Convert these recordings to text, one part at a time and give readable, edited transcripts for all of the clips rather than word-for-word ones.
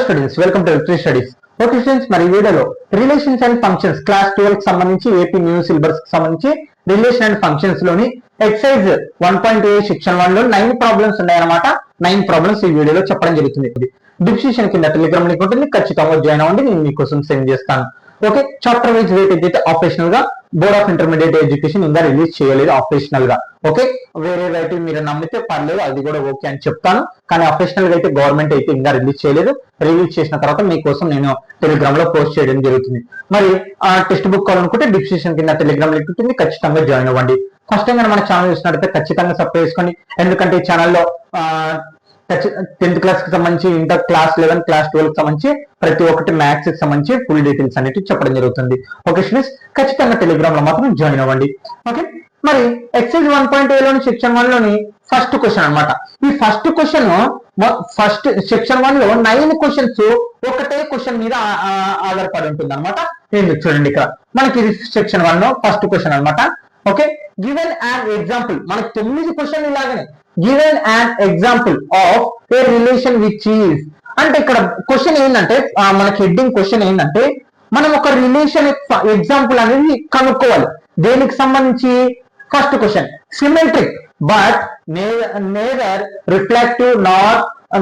Students welcome to electry studies. Okay students, మరి ఈ వీడియోలో రిలేషన్స్ అండ్ ఫంక్షన్స్ క్లాస్ 12 కి సంబంధించి ఏపీ న్యూ సిలబస్ కి సంబంధించి రిలేషన్ అండ్ ఫంక్షన్స్ లోని ఎక్సైజ్ 1.a సెక్షన్ 1 లో 9 ప్రాబ్లమ్స్ ఉన్నాయన్నమాట. 9 ప్రాబ్లమ్స్ ఈ వీడియోలో చెప్పడం జరుగుతుంది. డిస్క్రిప్షన్ కింద టెలిగ్రామ్ లింక్ ఉంటుంది, ఖచ్చితంగా జాయిన్ అవ్వండి, నేను మీకోసం సెండ్ చేస్తాను. ఓకే, చాప్టర్ వైజ్ వెయిట్ అయితే ఆపరేషనల్ గా బోర్డ్ ఆఫ్ ఇంటర్మీడియట్ ఎడ్యుకేషన్ ఇంకా రిలీజ్ చేయలేదు ఆపరేషనల్ గా. ఓకే, వేరే రైట్ మీరు నమ్మితే పర్లేదు, అది కూడా ఓకే అని చెప్తాను. కానీ ఆపరేషనల్ గా అయితే గవర్నమెంట్ అయితే ఇంకా రిలీజ్ చేయలేదు. రిలీజ్ చేసిన తర్వాత మీకోసం నేను టెలిగ్రామ్ లో పోస్ట్ చేయడం జరుగుతుంది. మరి ఆ టెక్స్ట్ బుక్ కావాలనుకుంటే డిస్క్రిప్షన్ కింద టెలిగ్రామ్ లింక్ ఉంటుంది, ఖచ్చితంగా జాయిన్ అవ్వండి. ఫస్ట్ టైం మన ఛానల్ చూసినట్లయితే ఖచ్చితంగా సబ్స్క్రైబ్ చేసుకోండి. ఎందుకంటే ఈ ఛానల్లో 10th క్లాస్ కి సంబంధించి, ఇంటర్ క్లాస్ 11 క్లాస్ 12 కి సంబంధించి ప్రతి ఒక్కటి మ్యాథ్స్ కి సంబంధించి ఫుల్ డీటెయిల్స్ అనేవి చెప్పడం జరుగుతుంది. ఓకే స్టూడెంట్స్, ఖచ్చితంగా టెలిగ్రామ్ లో మాత్రం జాయిన్ అవ్వండి. ఓకే, మరి ఎక్సైజ్ 1.a లోని సెక్షన్ 1 లోని ఫస్ట్ క్వశ్చన్ అన్నమాట. ఈ ఫస్ట్ క్వశ్చన్ ఫస్ట్ సెక్షన్ 1 లో 9 క్వశ్చన్స్ ఒకటే క్వశ్చన్ మీద ఆధారపడి ఉంటుంది అనమాట. ఏంటి చూడండి, ఇక్కడ మనకి ఇది సెక్షన్ 1 లో ఫస్ట్ క్వశ్చన్ అనమాట. ఓకే, గివెన్ an ఎగ్జాంపుల్, మనకి 9 క్వశ్చన్ ఇలాగనే given an example of A relation which is, అంటే ఇక్కడ క్వశ్చన్ ఏంటంటే మనకి హెడ్డింగ్ క్వశ్చన్ ఏంటంటే మనం ఒక రిలేషన్ ఎగ్జాంపుల్ అనేది కనుక్కోవాలి. దేనికి సంబంధించి? First question symmetric but neither reflective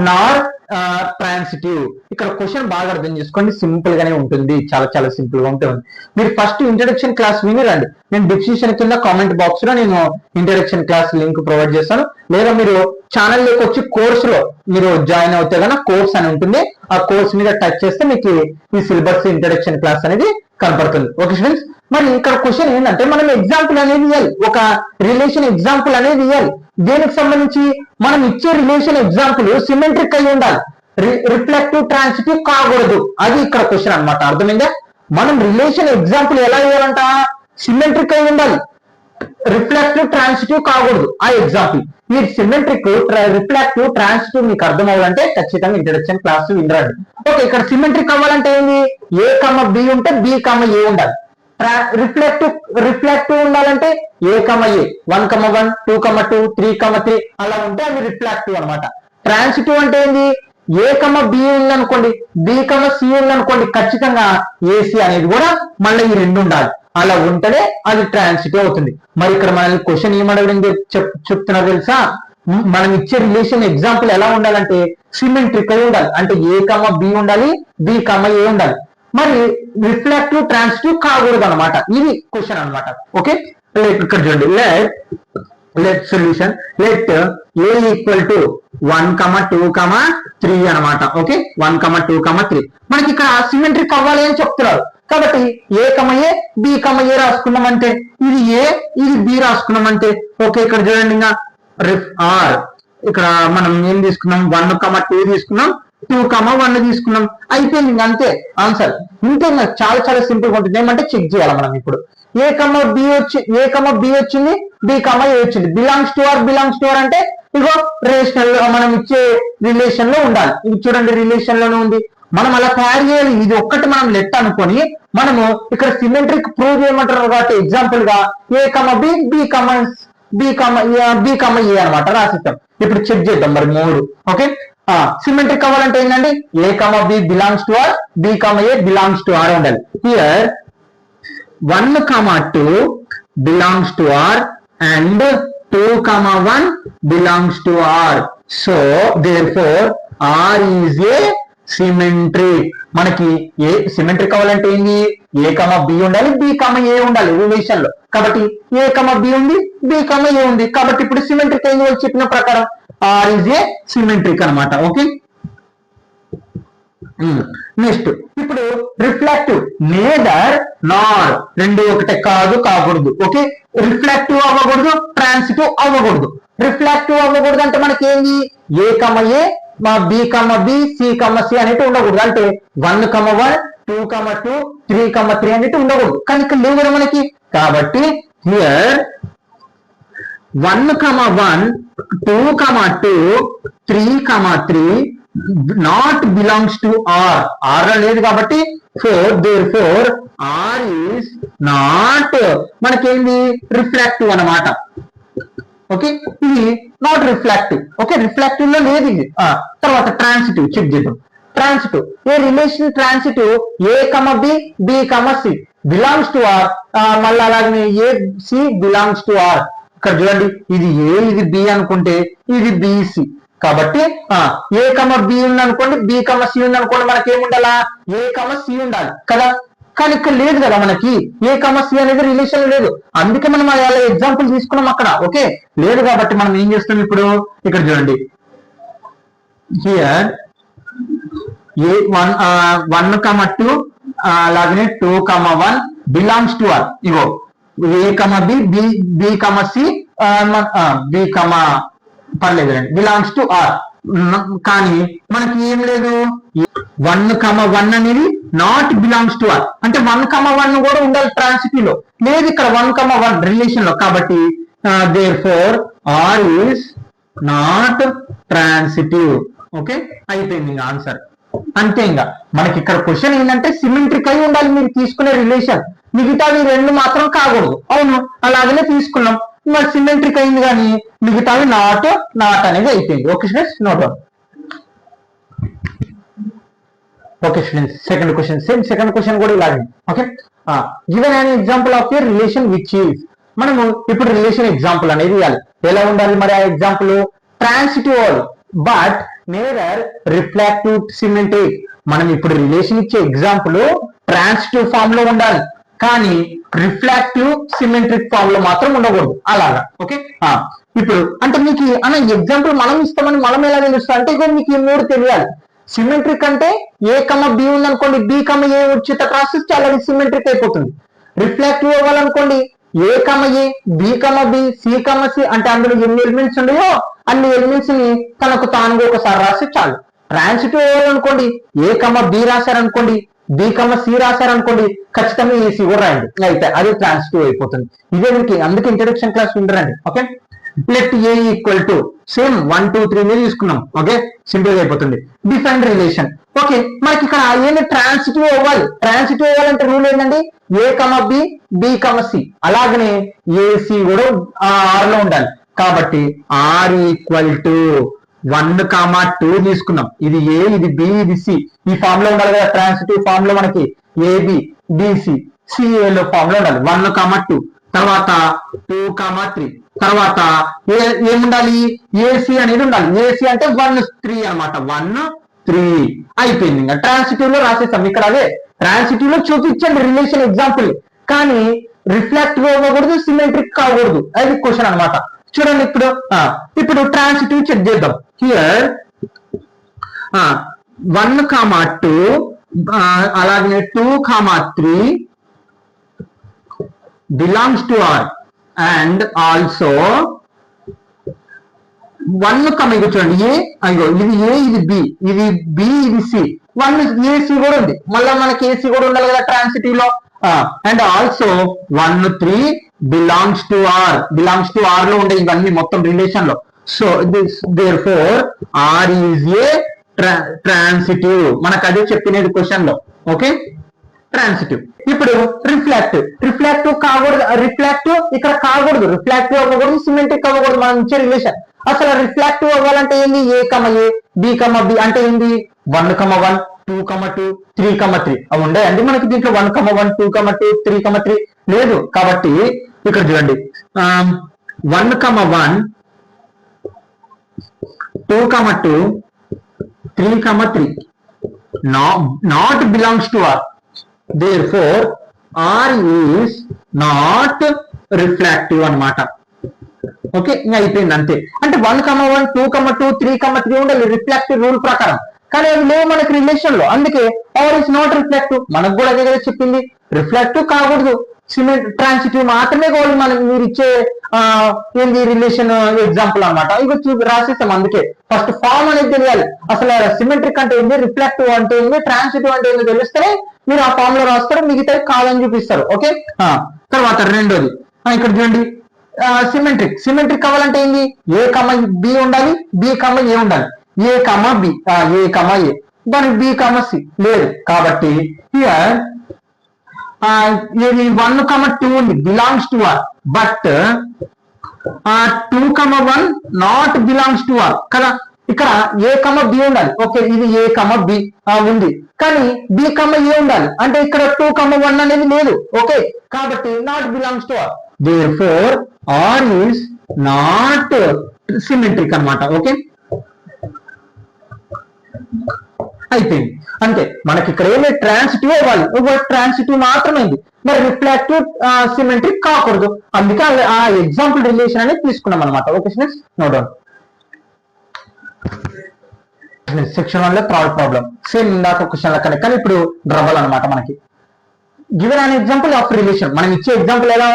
Nar transitive. ఇక్కడ క్వశ్చన్ బాగా అర్థం చేసుకోండి, సింపుల్ గానే ఉంటుంది, చాలా చాలా సింపుల్ గా ఉంటుంది. మీరు ఫస్ట్ ఇంట్రడక్షన్ క్లాస్ విని రండి. నేను డిస్క్రిప్షన్ కింద కామెంట్ బాక్స్ లో నేను ఇంట్రడక్షన్ క్లాస్ లింక్ ప్రొవైడ్ చేస్తాను. లేదా మీరు ఛానల్ లోకి వచ్చి కోర్సులో మీరు జాయిన్ అవుతే కనుక కోర్స్ అని ఉంటుంది, ఆ కోర్స్ మీద టచ్ చేస్తే మీకు ఈ సిలబస్ ఇంట్రడక్షన్ క్లాస్ అనేది కనపడుతుంది. ఓకే స్టూడెంట్స్, మరి ఇక్కడ క్వశ్చన్ ఏంటంటే మనం ఎగ్జాంపుల్ అనేది ఇవ్వాలి, ఒక రిలేషన్ ఎగ్జాంపుల్ అనేది ఇవ్వాలి. దేనికి సంబంధించి? మనం ఇచ్చే రిలేషన్ ఎగ్జాంపుల్ సిమెట్రిక్ అయి ఉండాలి, రిఫ్లెక్టివ్ ట్రాన్సిటివ్ కాకూడదు. అది ఇక్కడ క్వశ్చన్ అన్నమాట. అర్థమైందా? మనం రిలేషన్ ఎగ్జాంపుల్ ఎలా ఇవ్వాలంట? సిమెట్రిక్ అయి ఉండాలి, రిఫ్లెక్టివ్ ట్రాన్సిటివ్ కాకూడదు ఆ ఎగ్జాంపుల్. మీరు సిమెట్రిక్, రిఫ్లెక్టివ్, ట్రాన్సిటివ్ మీకు అర్థం అవ్వాలంటే ఖచ్చితంగా ఇంట్రడక్షన్ క్లాస్ వినరండి. ఓకే, ఇక్కడ సిమెట్రిక్ అవ్వాలంటే ఏంది? ఏ కమ బి ఉంటే బి కమ ఏ ఉండాలి. రిఫ్లెక్టివ్ ఉండాలంటే ఏ కమ ఏ, 1,1, 2,2, 3,3 అలా ఉంటే అది రిఫ్లెక్టివ్ అనమాట. ట్రాన్సిటివ్ అంటే ఏంది? ఏ కమ బి ఉందనుకోండి, బి కమ సి ఉందనుకోండి, ఖచ్చితంగా ఏసీ అనేది కూడా మళ్ళీ ఈ రెండు ఉండాలి. అలా ఉంటేనే అది ట్రాన్సిటివ్ అవుతుంది. మరి ఇక్కడ మనల్ని క్వశ్చన్ ఏమడగడం చెప్తున్నా తెలుసా? మనం ఇచ్చే రిలేషన్ ఎగ్జాంపుల్ ఎలా ఉండాలంటే సిమెట్రిక్ అయి ఉండాలి, అంటే ఏ కమ బి ఉండాలి, బి కమ ఏ ఉండాలి. మరి రిఫ్లెక్టివ్ ట్రాన్సిటివ్ కాకూడదు అనమాట. ఇది క్వశ్చన్ అనమాట. ఓకే, ఇక్కడ చూడండి, let solution let A equal to 1, 2, 3 అనమాట. ఓకే, 1, 2, 3 మనకి ఇక్కడ సిమెట్రిక్ అవ్వాలి అని చెప్తున్నారు. కాబట్టి A comma A, B comma ఏ రాసుకున్నామంటే ఇది ఏ, ఇది బి రాసుకున్నామంటే ఓకే. ఇక్కడ చూడండి, ఇంకా ఆర్ ఇక్కడ మనం ఏం తీసుకున్నాం? 1, 2 తీసుకున్నాం, 2, 1 తీసుకున్నాం, అయిపోయింది. ఇంకా అంతే ఆన్సర్. ఇంతే, చాలా చాలా సింపుల్ గా ఉంటుంది. ఏమంటే చెక్ చేయాలి మనం ఇప్పుడు. ఏ కమ బి వచ్చింది, బి కమ ఏ వచ్చింది, బిలాంగ్స్ టు ఆర్ అంటే ఇగో రిలేషనల్ లో మనం ఇచ్చే రిలేషన్ లో ఉండాలి. ఇది చూడండి, రిలేషన్ లోనే ఉంది. మనం అలా తయారు చేయాలి. ఇది ఒక్కటి మనం లెట్ అనుకొని మనము ఇక్కడ సిమెట్రిక్ ప్రూవ్ చేయమంటారు కాబట్టి ఎగ్జాంపుల్ గా ఏ కమ బి, బి కమ ఏ అనమాట రాసిస్తాం. ఇప్పుడు చెక్ చేద్దాం మరి 3. ఓకే, సిమెట్రిక్ అవ్వాలంటే ఏంటంటే ఏ comma B belongs to R, B comma A belongs to R ఉండాలి. Here 1, 2 belongs to R and 2, 1 belongs to R. So therefore R is a symmetric. మనకి ఏ symmetric అవ్వాలంటే ఏంది? ఏ కమ బి ఉండాలి, B comma ఏ ఉండాలి relation లో. కాబట్టి A comma B ఉంది, బి కమ ఏ ఉంది, కాబట్టి ఇప్పుడు సిమెట్రిక్ అయింది. వాళ్ళు చెప్పిన ప్రకారం R is a సిమెట్రిక్ అనమాట. ఓకే, నెక్స్ట్ ఇప్పుడు రిఫ్లెక్టివ్ నేదర్ నార్, రెండు ఒకటే కాదు, కాకూడదు. ఓకే, రిఫ్లెక్టివ్ అవ్వకూడదు, ట్రాన్సిటివ్ అవ్వకూడదు. రిఫ్లెక్టివ్ అవ్వకూడదు అంటే మనకి ఏంది? A comma A, B comma B, C comma C అనేవి ఉండకూడదు. అంటే 1, 1, 2, 2, 3, 3 అనేవి ఉండకూడదు. కానీ ఇక్కడ లేవు కదా మనకి. కాబట్టి here 1, 1, 2, 2, 3, 3 not belongs to R. R లేదు కాబట్టి therefore R is not మనకేంది? రిఫ్లెక్టివ్ అన్నమాట. ఓకే, ఇది నాట్ రిఫ్లెక్టివ్. ఓకే, రిఫ్లెక్టివ్ లో లేదు ఇది. తర్వాత ట్రాన్సిటివ్ చెక్ చేద్దాం. Transitive. A relation transitive A comma B B comma C belongs to R, మళ్ళీ అలాగే A C belongs to R. ఇక్కడ చూడండి ఇది ఏ ఇది బి అనుకుంటే ఇది బిసి. కాబట్టి ఏ కమ బి ఉంది అనుకోండి, బి కమ సి ఉంది అనుకోండి, మనకి ఏముండాలా ఏ కమ సి ఉండాలి కదా. కానీ ఇక్కడ లేదు కదా, మనకి ఏ కమ సి అనేది రిలేషన్ లేదు. అందుకే మనం అలా ఎగ్జాంపుల్ తీసుకున్నాం అక్కడ. ఓకే లేదు కాబట్టి మనం ఏం చేస్తాం ఇప్పుడు ఇక్కడ చూడండి హియర్ ఏ 1 కమ 2 అలాగనే 2 కమ 1 బిలాంగ్స్ టు ఆర్. ఇగో a comma B B comma c b comma పర్లేదు బిలాంగ్స్ టు ఆర్. కానీ మనకి ఏం లేదు 1 కమ 1 అనేది నాట్ బిలాంగ్స్ టు ఆర్. అంటే 1 కమ 1 కూడా ఉండాలి ట్రాన్సిటివ్ లో, లేదు ఇక్కడ 1 కమ 1 రిలేషన్ లో. కాబట్టి therefore R is not transitive. Okay అయిపోయింది ఇంకా ఆన్సర్. అంతే ఇంకా మనకి ఇక్కడ క్వశ్చన్ ఏంటంటే సిమెట్రిక్ అయి ఉండాలి మీరు తీసుకునే రిలేషన్, మిగతావి రెండు మాత్రం కాకూడదు. అవును అలాగనే తీసుకున్నాం, మరి సిమెట్రిక్ అయింది కానీ మిగతావి నాట్ అనేది అయిపోయింది. Okay students note down. Okay students second question, same second question కూడా ఇలాగే. Okay given an example of a relation which is, మనము ఇప్పుడు రిలేషన్ ఎగ్జాంపుల్ అనేది ఇవ్వాలి. ఎలా ఉండాలి మరి ఆ example? Transitive but neither refractive symmetric. మనం ఇప్పుడు రిలేషన్ ఇచ్చే ఎగ్జాంపుల్ ట్రాన్సిటివ్ ఫామ్ లో ఉండాలి, కానీ రిఫ్లాక్టివ్ సిమెట్రిక్ ఫామ్ లో మాత్రం ఉండకూడదు. అలాగా ఓకే. ఇప్పుడు అంటే మీకు ఎగ్జాంపుల్ మనం ఇస్తామని మనం ఎలా తెలుస్తా అంటే ఇక మీకు ఈ మూడు తెలియాలి. సిమెట్రిక్ అంటే ఏ కమ బి ఉందనుకోండి, బి కమ ఏ ఉచిత ప్రాసెస్ చాలా సిమెట్రిక్ అయిపోతుంది. రిఫ్లాక్టివ్ అవ్వాలనుకోండి A comma A B comma B C comma C అంటే అందులో ఎన్ని ఎలిమెంట్స్ ఉన్నాయో అన్ని ఎలిమెంట్స్ ని తనకు తానుగా ఒకసారి రాసి చాలు. ట్రాన్సిటివ్ అవ్వాలనుకోండి ఏ కమ బి రాశారనుకోండి, బి కమ సి రాశారనుకోండి, ఖచ్చితంగా ఏసీ కూడా రాయండి, అయితే అది ట్రాన్సిటివ్ అయిపోతుంది. ఇదే మీకు అందుకే ఇంట్రడక్షన్ క్లాస్ ఉండరండి. Okay let A equal to same 1 2 3 మీద తీసుకున్నాం. ఓకే సింపుల్ గా అయిపోతుంది. Define relation. ఓకే మనకి ఇక్కడ ఏంటి ట్రాన్సిటివ్ అవ్వాలి. ట్రాన్సిటివ్ అవ్వాలంటే రూల్ ఏంటండి A comma B B comma C అలాగనే ఏసీ కూడా ఆర్ లో ఉండాలి. కాబట్టి ఆర్ ఈక్వల్ టు 1 కామ 2 తీసుకున్నాం. ఇది ఏ ఇది బి ఇది సి ఈ ఫామ్ లో ఉండాలి కదా. ట్రాన్సిటివ్ ఫామ్ లో మనకి ఏబి బిసి సిఏలో ఫామ్ లో ఉండాలి. 1 కామ 2 తర్వాత 2 కామ 3 తర్వాత ఏముండాలి ఏసీ అనేది ఉండాలి. ఏసీ అంటే 1 3 అనమాట. 1 3 అయిపోయింది. ఇంకా ట్రాన్సిటివ్ లో రాసేస్తాం. ఇక్కడ అదే ట్రాన్సిటివ్ లో చూపించండి రిలేషన్ ఎగ్జాంపుల్, కానీ రిఫ్లాక్టివ్ అవ్వకూడదు సిమెట్రిక్ కాకూడదు. అది క్వశ్చన్ అనమాట. చూడండి ఇప్పుడు ట్రాన్సిటివ్ చెక్ చేద్దాం. హియర్ 1 కామ 2 అలాగే 2 కామ 3 belongs to R and also 1 comma చూడండి ఏ అయ్యో ఇది ఏ ఇది బి ఇది బి ఇది సి 1 ఏసీ కూడా ఉంది. మళ్ళీ మనకి ఏసీ కూడా ఉండాలి కదా ట్రాన్సిటివ్ లో. And also 1 3 belongs to R లో ఉండే ఇవన్నీ మొత్తం రిలేషన్ లో. So this therefore R is a transitive. మనకు అదే చెప్పినది క్వశ్చన్ లో. Okay transitive. ఇప్పుడు రిఫ్లాక్టివ్ కాకూడదు. రిఫ్లాక్టివ్ ఇక్కడ కాకూడదు, రిఫ్లాక్టివ్ అవ్వకూడదు, సిమెట్రిక్ అవ్వకూడదు. మనం ఇచ్చే రిలేషన్ అసలు రిఫ్లాక్టివ్ అవ్వాలంటే ఏంది A comma A B comma B అంటే ఏంది 1 కమ 1 2 కమ 2 3 కమ 3 అవి ఉండాయండి మనకి దీంట్లో. 1 కమ 1 2 కమ 2 3 కమ 3 లేదు. కాబట్టి ఇక్కడ చూడండి 1 comma 1 2 comma 2 3 comma 3 not belongs to R. Therefore R is not refractive అన్నమాట. ఓకే ఇంకా అయిపోయింది అంతే. అంటే 1 కమ 1 2 కమ 2 3 కమ 3 ఉండాలి రిఫ్లాక్టివ్ రూల్ ప్రకారం, కానీ అవి లేవు మనకి రిలేషన్ లో. అందుకే ఆర్ ఇస్ నాట్ రిఫ్లాక్టివ్. మనకు కూడా అదే కదా చెప్పింది, రిఫ్లాక్టివ్ కాకూడదు, ట్రాన్సిటివ్ మాత్రమే కావాలి మనకి మీరు ఇచ్చే ఏంది రిలేషన్ ఎగ్జాంపుల్ అనమాట. ఇవి రాసేస్తాం. అందుకే ఫస్ట్ ఫామ్ అనేది తెలియాలి. అసలు సిమెట్రిక్ అంటే ఏంది, రిఫ్లాక్టివ్ అంటే ఏంది, ట్రాన్సిటివ్ అంటే ఏంది తెలిస్తే మీరు ఆ ఫామ్ లో రాస్తారు, మిగతాది కాదని చూపిస్తారు. ఓకే తర్వాత రెండోది ఇక్కడ చూడండి సిమెట్రిక్ కావాలంటే ఏంది ఏ కమ బి ఉండాలి, బి కమ ఏ ఉండాలి, A comma B A comma ఏ దానికి బి కమ సి లేదు. కాబట్టి హియర్ 1 కమ 2 ఉంది belongs to R, but 2 comma 1 not belongs to R కదా. ఇక్కడ ఏ కమ బి ఉండాలి. ఓకే, ఇది ఏ కమ బి ఉంది, కానీ బి కమ ఏ ఉండాలి. అంటే ఇక్కడ 2,1 అనేది లేదు. ఓకే, కాబట్టి not belongs to R. Therefore R is not symmetric అన్నమాట. ఓకే, అయిపోయింది అంతే. మనకి ఇక్కడ ఏమి ట్రాన్సిటివ్ అవ్వాలి, ట్రాన్సిటివ్ మాత్రమే. మరి రిఫ్లాక్టివ్ సిమెట్రిక్ కాకూడదు. అందుకే ఆ ఎగ్జాంపుల్ రిలేషన్ అనేది తీసుకున్నాం అనమాట. Okay students, no doubt. Section 1 లో థర్డ్ ప్రాబ్లం సేమ్ ఇందాక క్వశ్చన్ లెక్కనే, కానీ ఇప్పుడు డబల్ అనమాట. మనకి given an example of relation, మనం ఇచ్చే ఎగ్జాంపుల్ ఎలా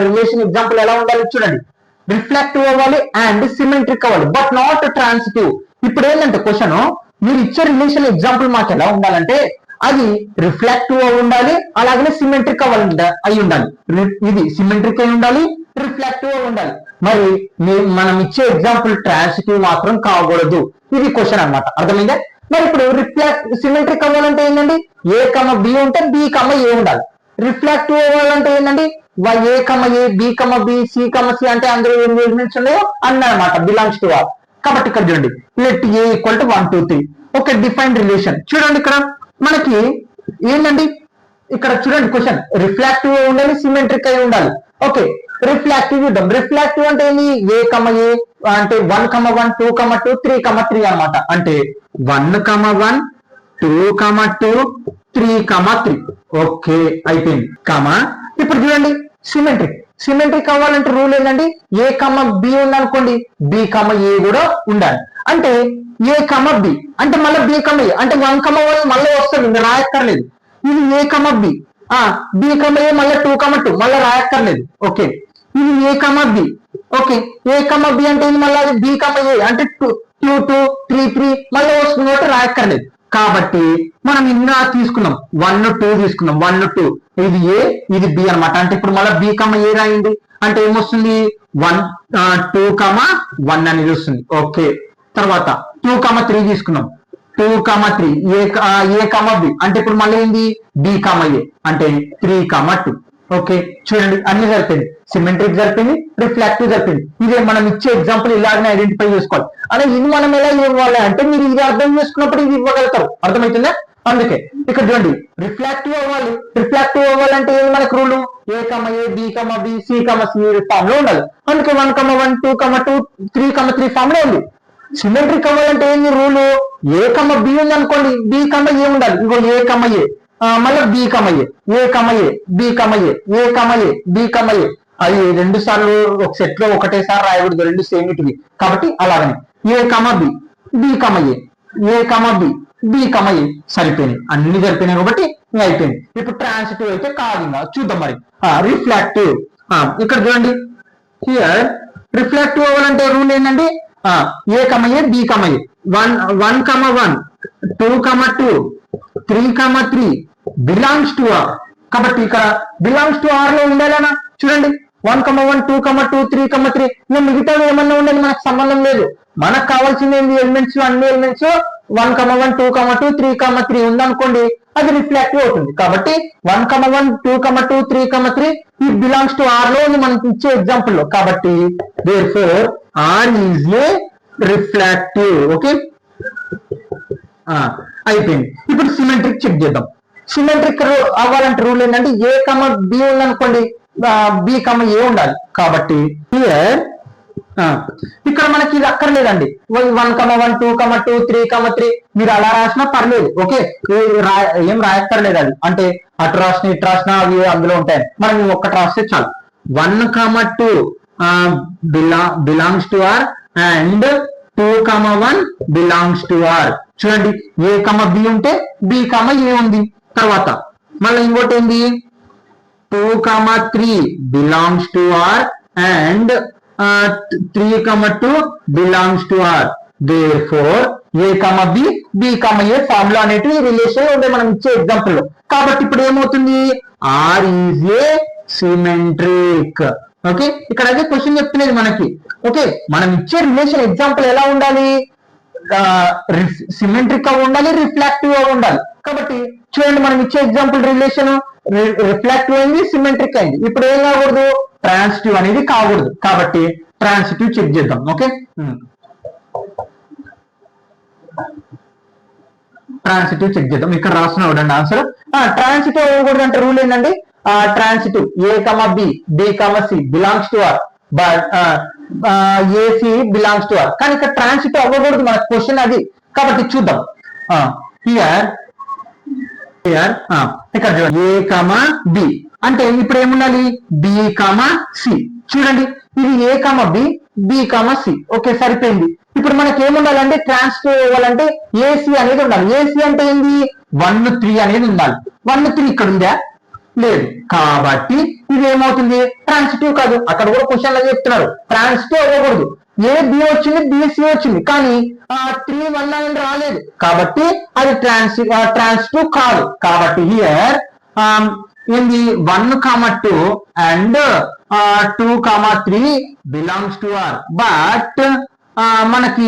రిలేషన్ ఎగ్జాంపుల్ ఎలా ఉండాలి చూడండి. రిఫ్లాక్టివ్ అవ్వాలి అండ్ సిమెట్రిక్ అవ్వాలి, బట్ నాట్ ట్రాన్సిటివ్. ఇప్పుడు ఏంటంటే క్వశ్చన్, మీరు ఇచ్చే రిలేషన్ ఎగ్జాంపుల్ మాకు ఎలా ఉండాలంటే అది రిఫ్లాక్టివ్ ఉండాలి, అలాగనే సిమెట్రిక్ అయి ఉండాలి. ఇది సిమెట్రిక్ అయి ఉండాలి, రిఫ్లాక్టివ్ ఉండాలి. మరి మనం ఇచ్చే ఎగ్జాంపుల్ ట్రాన్సిటివ్ మాత్రం కాకూడదు. ఇది క్వశ్చన్ అన్నమాట. అర్థమైందా? మరి ఇప్పుడు సిమెట్రిక్ అవ్వాలంటే ఏంటండి, ఏ కమ బి ఉంటే బి కమ ఏ ఉండాలి. రిఫ్లాక్టివ్ అవ్వాలంటే ఏంటండి, A comma A, B comma B, C comma C అంటే అందరూ ఎన్ని ఎలిమెంట్స్ ఉన్నాయో అన్నమాట, బిలాంగ్స్ టు ఆర్. కాబట్టి ఇక్కడ చూడండి, let A equal to 1 2 3. Okay, defined relation చూడండి. ఇక్కడ మనకి ఏంటండి, ఇక్కడ చూడండి క్వశ్చన్, రిఫ్లాక్టివ్ ఉండాలి, సిమెట్రిక్ అయి ఉండాలి. ఓకే, రిఫ్లాక్టివ్ చూద్దాం. రిఫ్లాక్టివ్ అంటే ఏంటి, ఏ కమ ఏ అంటే 1,1 2,2 3,3 అన్నమాట. అంటే 1,1 2,2 3,3. ఓకే, అయిపోయింది. ఇప్పుడు చూడండి సిమెట్రిక్. సిమెట్రిక్ అవ్వాలంటే రూల్ ఏంటండి, ఏ కమ బి ఉందనుకోండి, బి కమ ఏ కూడా ఉండాలి. అంటే ఏ కమ బి అంటే మళ్ళీ బి కమ ఏ అంటే 1,1 మళ్ళీ వస్తుంది, ఇంకా రాయక్కర్లేదు. ఇది ఏ కమ బి, బి కమ ఏ మళ్ళీ 2,2 మళ్ళీ రాయక్కర్లేదు. ఓకే, ఇది ఏ కమ బి. ఓకే, ఏ కమ బి అంటే ఇది మళ్ళీ బి కమ ఏ అంటే 2 2 3 3 మళ్ళీ వస్తుంది కాబట్టి రాయక్కర్లేదు. కాబట్టి మనం ఇందా తీసుకున్నాం 1 2 తీసుకున్నాం, 1 2 ఇది ఏ ఇది బి అనమాట. అంటే ఇప్పుడు మళ్ళీ బి కమ ఏ రాయండి అంటే ఏమొస్తుంది, 1 2,1 అనేది వస్తుంది. ఓకే, తర్వాత 2,3 తీసుకున్నాం, 2,3 ఏ కమ బి అంటే ఇప్పుడు మళ్ళీ ఏంది బి కమ ఏ అంటే 3,2. ఓకే, చూడండి అన్ని సరిపోయింది, సిమెట్రిక్ సరిపోయింది, రిఫ్లాక్టివ్ సరిపోయింది. ఇదే మనం ఇచ్చే ఎగ్జాంపుల్ ఇలాగనే ఐడెంటిఫై చేసుకోవాలి. అలా ఇది మనం ఎలా ఇవ్వాలి అంటే మీరు ఇది అర్థం చేసుకున్నప్పుడు ఇది ఇవ్వగలుగుతారు. అర్థమవుతుందా? అందుకే ఇక్కడ చూడండి, రిఫ్లాక్టివ్ అవ్వాలి. రిఫ్లాక్టివ్ అవ్వాలంటే మనకు rule A comma A, B comma B, C comma C form లో ఉండాలి. అందుకే 1,1 2,2 3,3 ఫామ్ లో ఉంది. సిమెట్రిక్ అవ్వాలంటే ఏంది రూలు, ఏ కమ బి ఉంది అనుకోండి, బి కమ ఏ ఉండాలి. ఇంకో ఏ కమ ఏ మళ్ళీ B comma A comma A, B comma A comma A, B comma ఏ. అది 2 సార్లు ఒక సెట్ లో ఒకటేసారి రాయకూడదు, 2 సేమ్ ఇటువి. కాబట్టి అలాగనే A comma B, B comma A comma B, B comma ఏ సరిపోయినాయి, అన్ని సరిపోయినాయి కాబట్టి అయిపోయింది. ఇప్పుడు ట్రాన్సిటివ్ అయితే కాదు, ఇంకా చూద్దాం. మరి రిఫ్లాక్టివ్ ఇక్కడ చూడండి, హియర్ రిఫ్లాక్టివ్ అవ్వాలంటే రూల్ ఏంటంటే ఏ comma A, B comma A 1,1 2,2 3,3 belongs to R. కాబట్టి ఇక్కడ బిలాంగ్స్ టు ఆర్ లో ఉండాలనా చూడండి, 1,1 2,2 3,3 ఇంకా మిగతావి ఏమన్నా ఉండాలి, మనకు సంబంధం లేదు. మనకు కావాల్సింది ఏంటి, ఎలిమెంట్స్ అన్ని ఎలిమెంట్స్ 1,1 2,2 3,3 ఉందనుకోండి, అది రిఫ్లాక్టివ్ అవుతుంది. కాబట్టి 1,1 2,2 3,3 ఈ బిలాంగ్స్ టు ఆర్ లో ఉంది మనకి ఇచ్చే ఎగ్జాంపుల్ లో. కాబట్టి therefore R is a reflexive. Okay, అయిపోయింది. ఇప్పుడు సిమెట్రిక్ చెక్ చేద్దాం. సిమెట్రిక్ అవ్వాలంటే రూల్ ఏంటంటే ఏ కమ బి ఉందనుకోండి, బి కమ ఏ ఉండాలి. కాబట్టి ఇక్కడ మనకి ఇది అక్కర్లేదండి, 1,1 2,2 3,3 మీరు అలా రాసినా పర్లేదు. ఓకే, ఏం రాయక్కర్లేదు. అది అంటే అటు రాసిన ఇటు రాసిన అవి అందులో ఉంటాయి. మనం ఒక్కటి రాస్తే చాలు. 1,2 belongs to R and 2,1 belongs to R. చూడండి, ఏ కమ బి ఉంటే బి కమ ఏ ఉంది. తర్వాత మళ్ళీ ఇంకోటి ఏంది, 2,3 belongs to R and 3,2 belongs to R. therefore a comma B, B comma a formula అనేటివి రిలేషన్ ఉండే మనం ఇచ్చే ఎగ్జాంపుల్ లో. కాబట్టి ఇప్పుడు ఏమవుతుంది, R is a symmetric. Okay, ఇక్కడ అదే క్వశ్చన్ చెప్తున్నది మనకి. ఓకే, మనం ఇచ్చే రిలేషన్ ఎగ్జాంపుల్ ఎలా ఉండాలి, సిమెట్రిక్ గా ఉండాలి, రిఫ్లాక్టివ్ గా ఉండాలి. కాబట్టి చూడండి, మనం ఇచ్చే ఎగ్జాంపుల్ రిలేషన్ రిఫ్లాక్టివ్ అయింది, సిమెట్రిక్ అయింది. ఇప్పుడు ఏం కాకూడదు, ట్రాన్సిటివ్ అనేది కాకూడదు. కాబట్టి ట్రాన్సిటివ్ చెక్ చేద్దాం. ఓకే, ట్రాన్సిటివ్ చెక్ చేద్దాం. ఇక్కడ రాస్తున్నా చూడండి ఆన్సర్. ట్రాన్సిటివ్ అవ్వకూడదు అంటే రూల్ ఏంటండి, transitive A comma b d comma C belongs to R but AC belongs to R. కానీ ఇక్కడ ట్రాన్సిటివ్ అవ్వకూడదు మన క్వశ్చన్ అది. కాబట్టి చూద్దాం. హియర్ ఇక్కడ చూడండి ఏ కమా బి అంటే ఇప్పుడు ఏముండాలి బి కమా సి. చూడండి ఇది ఏ comma B B comma C. Okay సరిపోయింది. ఇప్పుడు మనకి ఏముండాలంటే ట్రాన్సిటివ్ అవ్వాలంటే ఏసీ అనేది ఉండాలి. ఏసీ అంటే ఏంది 1 3 అనేది ఉండాలి. 1 3 ఇక్కడ ఉందా లేదు. కాబట్టి ఇది ఏమవుతుంది ట్రాన్సిటివ్ కాదు. అక్కడ కూడా క్వశ్చన్ లో చెప్తున్నారు ట్రాన్సిటివ్ అవ్వకూడదు. ఏ బి వచ్చింది బిసి వచ్చింది కానీ 3 1 అని రాలేదు. కాబట్టి అది ట్రాన్సిటివ్ కాదు. కాబట్టి హియర్ ఏంది 1 2 and 2 3 belongs to R. But మనకి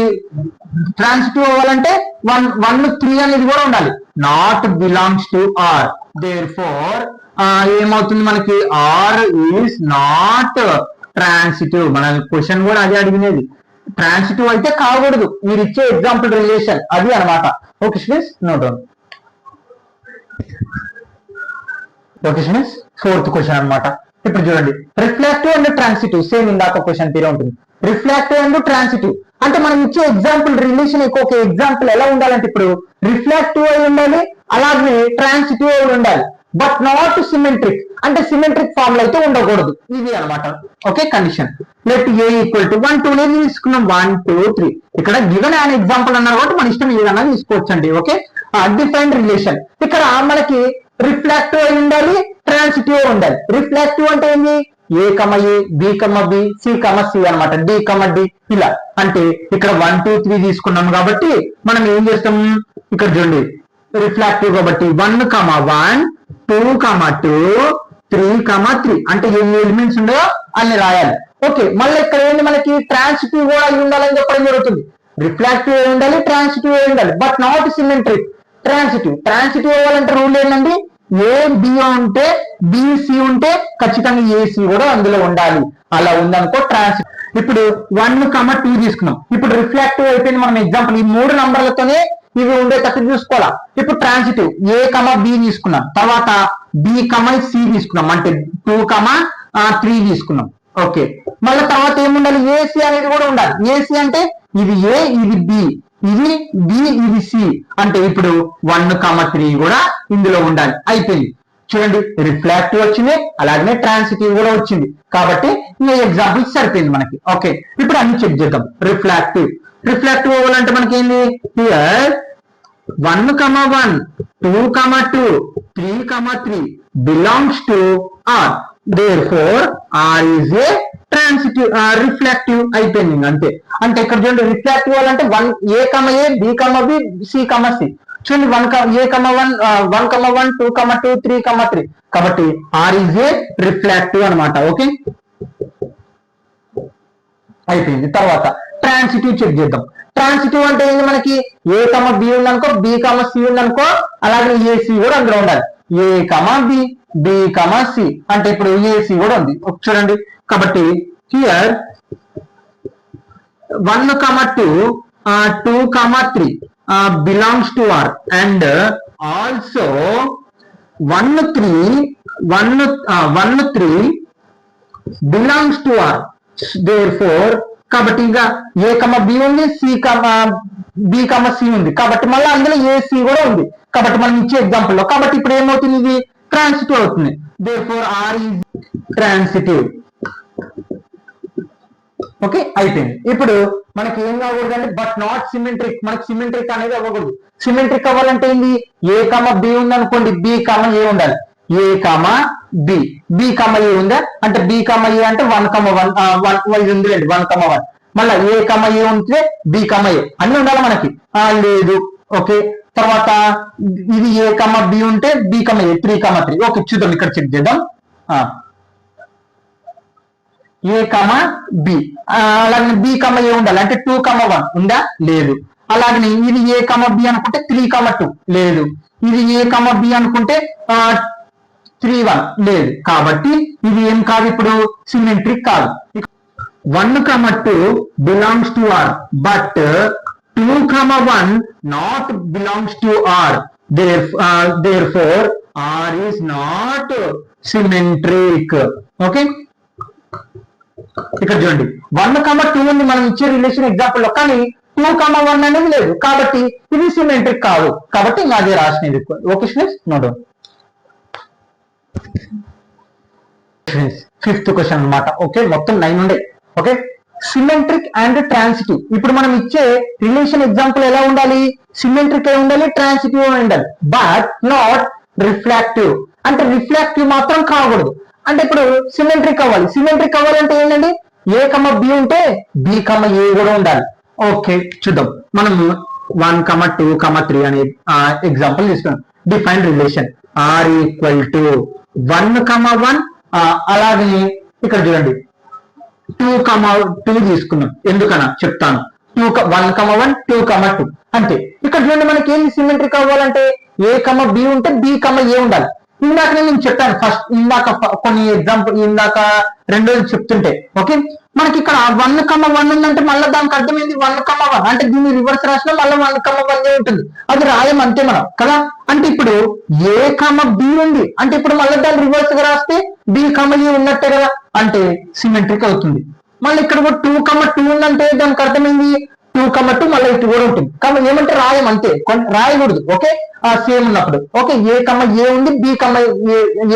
ట్రాన్సిటివ్ అవ్వాలంటే 1 3 అనేది కూడా ఉండాలి. Not belongs to R. Therefore ఏమవుతుంది మనకి ఆర్ ఈస్ నాట్ ట్రాన్సిటివ్. మన క్వశ్చన్ కూడా అదే అడిగినది. ట్రాన్సిటివ్ అయితే కాకూడదు. మీరు ఇచ్చే ఎగ్జాంపుల్ రిలేషన్ అది అనమాట. Okay students note down. Okay students fourth question అనమాట. ఇప్పుడు చూడండి రిఫ్లెక్టివ్ అండ్ ట్రాన్సిటివ్ సేమ్ ఇందాక క్వశ్చన్ తీరే ఉంటుంది. రిఫ్లెక్టివ్ అండ్ ట్రాన్సిటివ్ అంటే మనం ఇచ్చే ఎగ్జాంపుల్ రిలేషన్ ఒక ఎగ్జాంపుల్ ఎలా ఉండాలంటే ఇప్పుడు రిఫ్లెక్టివ్ అయి ఉండాలి అలాగే ట్రాన్సిటివ్ అయి ఉండాలి. బట్ నాట్ సిమెట్రిక్ అంటే సిమెట్రిక్ ఫామ్ లో అయితే ఉండకూడదు. ఇది అనమాట okay condition. Let A equal to 1 2 అనేది తీసుకున్నాం 1 2 3. ఇక్కడ గివెన్ అన్ ఎగ్జాంపుల్ అన్నారు కాబట్టి మన ఇష్టం ఏదైనా తీసుకోవచ్చు అండి. Okay defined relation. ఇక్కడ మనకి రిఫ్లెక్టివ్ అయి ఉండాలి ట్రాన్సిటివ్ ఉండాలి. రిఫ్లెక్టివ్ అంటే ఏంటి A comma A B comma B C comma C అనమాట. డి కమ డి ఇలా. అంటే ఇక్కడ 1 2 3 తీసుకున్నాం కాబట్టి మనం ఏం చేస్తాం ఇక్కడ చూడండి రిఫ్లెక్టివ్ కాబట్టి 1 1 2 2 3 3 అంటే ఎన్ని ఎలిమెంట్స్ ఉన్నాయో అన్ని రాయాలి. ఓకే మళ్ళీ ఇక్కడ ఏంటి మనకి ట్రాన్సిటివ్ కూడా అయి ఉండాలని చెప్పడం జరుగుతుంది. రిఫ్లెక్టివ్ అయి ఉండాలి ట్రాన్సిటివ్ అయి ఉండాలి బట్ నాట్ సిమెట్రిక్. ట్రాన్సిటివ్ అవ్వాలంటే రూల్ ఏంటండి ఏ బి ఉంటే బిసి ఉంటే ఖచ్చితంగా ఏసీ కూడా అందులో ఉండాలి. అలా ఉందనుకో ట్రాన్సిటివ్. ఇప్పుడు 1 2 తీసుకున్నాం. ఇప్పుడు రిఫ్లెక్టివ్ అయిపోయింది. మనం ఎగ్జాంపుల్ ఈ 3 నంబర్లతోనే ఇవి ఉండేటట్టు చూసుకోవాలా. ఇప్పుడు ట్రాన్సిటివ్ ఏ బి తీసుకున్నాం. తర్వాత బి సి తీసుకున్నాం అంటే 2 3 తీసుకున్నాం. ఓకే మళ్ళీ తర్వాత ఏముండాలి ఏసీ అనేది కూడా ఉండాలి. ఏసీ అంటే ఇది ఏ ఇది బి ఇది బి ఇది సి అంటే ఇప్పుడు 1 3 కూడా ఇందులో ఉండాలి. అయిపోయింది. చూడండి రిఫ్లెక్టివ్ వచ్చింది అలాగనే ట్రాన్సిటివ్ కూడా వచ్చింది. కాబట్టి ఈ ఎగ్జాంపుల్ సరిపోయింది మనకి. ఓకే ఇప్పుడు అన్ని చెక్ చేద్దాం. రిఫ్లెక్టివ్ అవ్వాలంటే మనకి ఏంటి here 1 1 2 2 3 3 belongs to R. therefore r is a transitive reflective అయిపోయింది అంతే. అంటే ఇక్కడ చూడండి రిఫ్లెక్టివ్ అంటే 1 A A B B C C చూడండి 1 ఏ 1 1 2 2 3 3 కాబట్టి r is a రిఫ్లెక్టివ్ అన్నమాట. ఓకే అయిపోయింది. తర్వాత ట్రాన్సిటివ్ చెక్ చేద్దాం. ట్రాన్సిటివ్ అంటే ఏంటి మనకి ఏ బి ఉందనుకో బి సి ఉందనుకో అలాగే ఏసీ కూడా అందులో ఉండాలి. ఏ బి బి సి అంటే ఇప్పుడు ఏసీ కూడా ఉంది చూడండి. కాబట్టి here 1 2 2 3 belongs to R and also 1 3 belongs to R. therefore కాబట్టి ఇంకా ఏ బి ఉంది బి సి ఉంది కాబట్టి మళ్ళీ అందులో ఏసీ కూడా ఉంది. కాబట్టి మనం ఇచ్చే ఎగ్జాంపుల్ లో కాబట్టి ఇప్పుడు ఏమవుతుంది ఇది ట్రాన్సిటివ్ అవుతుంది. therefore r is transitive. Okay అయిపోయింది. ఇప్పుడు మనకి ఏం కాకూడదు అంటే బట్ నాట్ సిమెట్రిక్. మనకి సిమెట్రిక్ అనేది అవ్వకూడదు. సిమెట్రిక్ అవ్వాలంటే ఏంది ఏ బి ఉంది అనుకోండి బి ఏ ఉండాలి. ఏ బి బి ఏ ఉందా అంటే బి ఏ అంటే 1 1 ఉంది 1 1 మళ్ళీ ఏ ఉంటే బి ఏ అన్ని ఉండాలి మనకి లేదు. ఓకే తర్వాత ఇది ఏ బి ఉంటే బి ఏ 3 3 ఓకే చూద్దాం ఇక్కడ చెక్ చేద్దాం. ఏ బి అలాగే బి ఏ ఉండాలి అంటే 2 1 ఉందా లేదు. అలాగే ఇది ఏ బి అనుకుంటే 3 2 లేదు. ఇది ఏ బి అనుకుంటే 3 1 లేదు. కాబట్టి ఇది ఏం కాదు ఇప్పుడు సిమెట్రిక్ కాదు. 1 2 belongs to R but 2, 1 not belongs to R. Therefore R is not symmetric. Okay, ఇక్కడ చూడండి 1, 2 ఉంది మనం ఇచ్చే రిలేషన్ ఎగ్జాంపుల్ లో, కానీ 2, 1 అనేది లేదు కాబట్టి ఇది సిమెట్రిక్ కాదు, కాబట్టి ఇంకా అదే రాసినది. Okay students, note down. Fifth question అన్నమాట. ఓకే, మొత్తం 9 ఉండే. Okay, symmetric and transitive. ఇప్పుడు మనం ఇచ్చే రిలేషన్ ఎగ్జాంపుల్ ఎలా ఉండాలి? సిమెట్రిక్ అయి ఉండాలి, ట్రాన్సిటివ్ అయి ఉండాలి, బట్ నాట్ రిఫ్లాక్టివ్. అంటే రిఫ్లాక్టివ్ మాత్రం కాకూడదు. అంటే ఇప్పుడు సిమెట్రిక్ అవ్వాలి. సిమెట్రిక్ అవ్వాలంటే ఏంటండి? ఏ కమ బి ఉంటే బి కమ ఏ కూడా ఉండాలి. ఓకే, చూద్దాం. మనం 1, 2, 3 అనే ఎగ్జాంపుల్ తీసుకున్నాం. Define relation R equal to 1, 1. అలాగే ఇక్కడ చూడండి 2, 2 తీసుకున్నాం. ఎందుకన్నా చెప్తాను. 1, 1, 2, 2 అంతే. ఇక్కడ చూడండి మనకి ఏంది సిమెట్రిక్ అవ్వాలంటే ఏ కమ బి ఉంటే బి కమ ఏ ఉండాలి. ఇందాక నేను చెప్పాను ఫస్ట్, కొన్ని ఎగ్జాంపుల్ ఇందాక రెండోది చెప్తుంటే. ఓకే, మనకి ఇక్కడ 1, 1 ఉందంటే మళ్ళీ దానికి అర్థమైంది 1, 1 అంటే దీన్ని రివర్స్ రాసినా మళ్ళీ 1, 1 ఉంటుంది. అది రాయం అంతే మనం కదా. అంటే ఇప్పుడు ఏ కమ బి ఉంది అంటే ఇప్పుడు మళ్ళీ దాన్ని రివర్స్ గా రాస్తే బి కమ ఏ ఉన్నట్టే కదా, అంటే సిమెట్రిక్ అవుతుంది. మళ్ళీ ఇక్కడ 2, 2 ఉందంటే దానికి అర్థమైంది 2, 2 మళ్ళీ ఇటు కూడా ఉంటుంది. కాబట్టి ఏమంటే రాయం అంతే, రాయకూడదు. ఓకే, సేమ్ ఉన్నప్పుడు. ఓకే, ఏ కమ ఏ ఉంది, బి కమ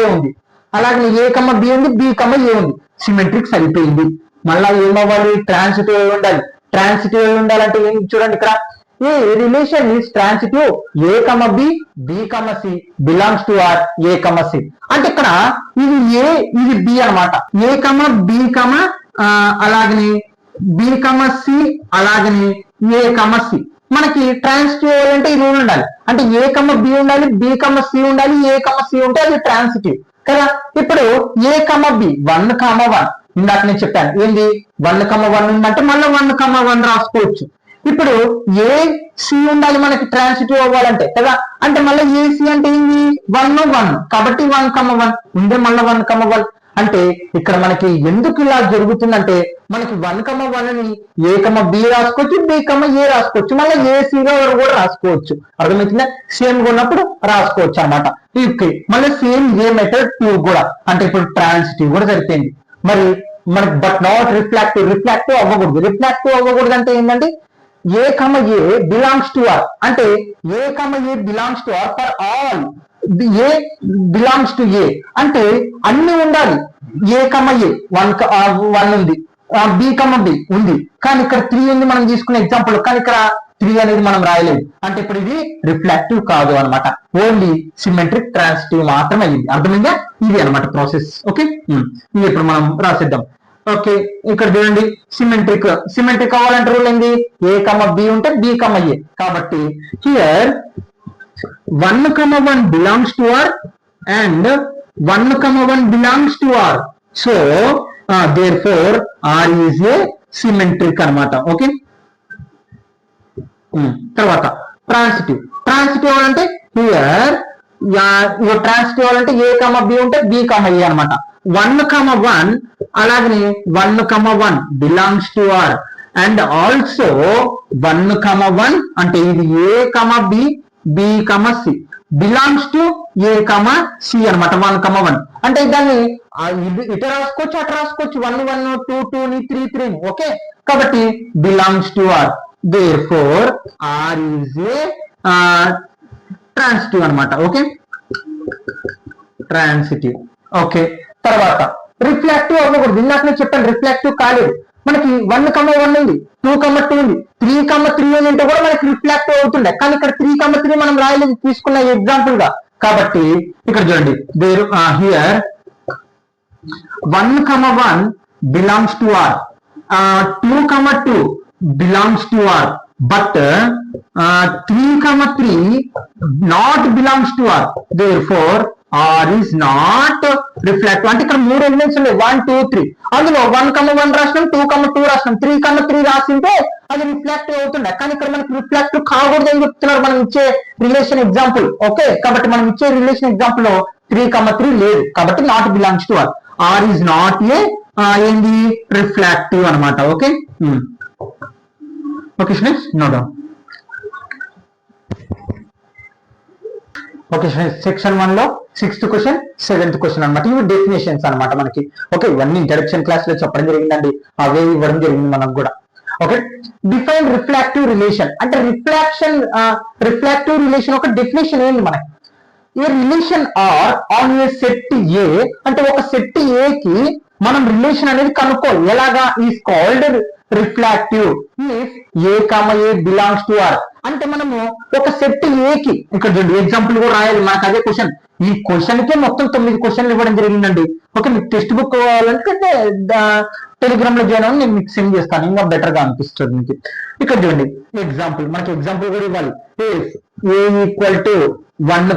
ఏ ఉంది, అలాగే ఏ కమ బి ఉంది, బి కమ ఏ ఉంది, సిమెట్రిక్ సరిపోయింది. మళ్ళా ఏమవ్వాలి? ట్రాన్సిటివ్ అయి ఉండాలి. ట్రాన్సిటివ్ అయి ఉండాలంటే ఏం చూడండి, ఇక్కడ a relation is transitive A comma B, B comma C belongs to R A comma C. అంటే ఇక్కడ ఇది ఏ, ఇది బి అన్నమాట. ఏ కమ బి కమ అలాగనే బి కమ సి అలాగనే ఏ కమ సి. మనకి ట్రాన్సిటివ్ అంటే ఈ రూల్ ఉండాలి. అంటే ఏ కమ బి ఉండాలి, బి కమ సి ఉండాలి, ఏ కమ సి ఉంటే అది ట్రాన్సిటివ్ కదా. ఇప్పుడు ఏ కమ బి 1, 1 ఇందాక నేను చెప్పాను ఏంది 1, 1 ఉందంటే మళ్ళీ 1, 1 రాసుకోవచ్చు. ఇప్పుడు ఏ సి ఉండాలి మనకి ట్రాన్సిటివ్ అవ్వాలంటే కదా. అంటే మళ్ళీ ఏ సి అంటే ఏంది 1, 1 కాబట్టి 1, 1 ఉందే మళ్ళీ 1, 1. అంటే ఇక్కడ మనకి ఎందుకు ఇలా జరుగుతుందంటే మనకి 1, 1 ని ఏ కమ బి రాసుకోవచ్చు, బి కమ ఏ రాసుకోవచ్చు, మళ్ళీ ఏ సిగా కూడా రాసుకోవచ్చు. అర్థమవుతుందా? సేమ్ ఉన్నప్పుడు రాసుకోవచ్చు అన్నమాట. ఓకే, మళ్ళీ సేమ్ ఏ మెథడ్ 2 కూడా. అంటే ఇప్పుడు ట్రాన్సిటివ్ కూడా సరిపోయింది. మరి మనకి బట్ నాట్ రిఫ్లాక్టివ్. రిఫ్లాక్టివ్ అవ్వకూడదు. రిఫ్లాక్టివ్ అవ్వకూడదు అంటే ఏంటంటే ఏ comma A belongs to R. అంటే A comma A belongs to R for all. A belongs to A అంటే అన్ని ఉండాలి. ఏ కమ ఏ 1 ఉంది, బి కమ బి ఉంది, కానీ ఇక్కడ 3 ఉంది మనం తీసుకునే ఎగ్జాంపుల్, కానీ ఇక్కడ 3 అనేది మనం రాయలేదు. అంటే ఇప్పుడు ఇది రిఫ్లాక్టివ్ కాదు అనమాట, ఓన్లీ సిమెట్రిక్ ట్రాన్సిటివ్ మాత్రమే అయింది. అర్థమైందా? ఇది అనమాట ప్రాసెస్. ఓకే, ఇది ఇప్పుడు మనం రాసిద్దాం. ఓకే, ఇక్కడ చూడండి సిమెట్రిక్. సిమెట్రిక్ అవ్వాలంటే రూల్ ఏంది? ఏ కమ బి ఉంటే బి కమ ఏ. కాబట్టి here 1, 1 belongs to R and 1, 1 belongs to R. So therefore R is a symmetric అన్నమాట. ఓకే, తర్వాత ట్రాన్సిటివ్. ట్రాన్సిటివ్ అవ్వాలంటే హియర్ ట్రాన్సిటివ్ అవ్వాలంటే ఏ కమ బి ఉంటే బి కమ ఏ అనమాట. 1, 1 అలాగనే 1, 1 belongs to R and also 1, 1 అంటే ఇది ఏ comma B, B comma C belongs to A comma C అనమాట. 1, 1 అంటే దాన్ని ఇటు రాసుకోవచ్చు, అటు రాసుకోవచ్చు. 1, 1 2, 2 3, 3. ఓకే, కాబట్టి belongs to R. Therefore R is a transitive అనమాట. Okay, transitive. ఓకే, తర్వాత రిఫ్లాక్టివ్ అవ్వకూడదు. ఇందాక నేను చెప్పాను రిఫ్లాక్టివ్ కాలేదు. మనకి 1, 1 ఉంది, 2, 2 ఉంది, 3, 3 ఉంది అంటే కూడా మనకి రిఫ్లాక్టివ్ అవుతుండే, కానీ ఇక్కడ 3, 3 మనం రాయలేదు తీసుకున్న ఎగ్జాంపుల్ గా. కాబట్టి ఇక్కడ చూడండి here 1, 1 belongs to R, 2, 2 belongs to R, but 3, 3 not belongs to R. Therefore R is not reflexive. అంటే ఇక్కడ 3 ఎలిమెంట్స్ ఉన్నాయి, 1, 2, 3. అందులో 1, 1 రాసినాం, 2, 2 రాసినాం, 3, 3 రాసింటే అది రిఫ్లాక్టివ్ అవుతుండే, కానీ ఇక్కడ మనకి రిఫ్లాక్టివ్ కాకూడదు అని చెప్తున్నారు మనం ఇచ్చే రిలేషన్ ఎగ్జాంపుల్. ఓకే, కాబట్టి మనం ఇచ్చే రిలేషన్ ఎగ్జాంపుల్ లో 3, 3 లేదు, కాబట్టి not belongs to R. R is not a ఏంది రిఫ్లాక్టివ్ అనమాట. Okay, okay students, no doubt. Okay section 1 లో 6th క్వశ్చన్ 7th క్వశ్చన్ అనమాట. ఇవి డెఫినేషన్స్ అనమాట మనకి. ఓకే ఇవన్నీ ఇంట్రడక్షన్ క్లాస్ లో చెప్పడం జరిగిందండి, అవే ఇవ్వడం జరిగింది మనకు కూడా. ఓకే డిఫైన్ రిఫ్లాక్టివ్ రిలేషన్ అంటే రిఫ్లాక్టివ్ రిలేషన్ ఒక డెఫినేషన్ ఏంటి మనకి. A relation R on a set A అంటే ఒక సెట్ ఏ కి మనం రిలేషన్ అనేది కనుక్కోవాలి. ఎలాగా is called reflexive if a comma a belongs to R అంటే మనము ఒక సెట్ ఏ కి ఇక్కడ చూడండి ఎగ్జాంపుల్ కూడా రాయాలి మనకు అదే క్వశ్చన్. ఈ క్వశ్చన్ కే మొత్తం 9 క్వశ్చన్లు ఇవ్వడం జరిగిందండి. ఓకే మీకు టెక్స్ట్ బుక్ కావాలంటే టెలిగ్రామ్ లో జాయిన్ అవ్వండి, నేను మీకు సెండ్ చేస్తాను, ఇంకా బెటర్ గా అనిపిస్తుంది మీకు. ఇక్కడ చూడండి ఎగ్జాంపుల్, మనకి ఎగ్జాంపుల్ కూడా ఇవ్వాలి. ఏ ఈక్వల్ టు 1,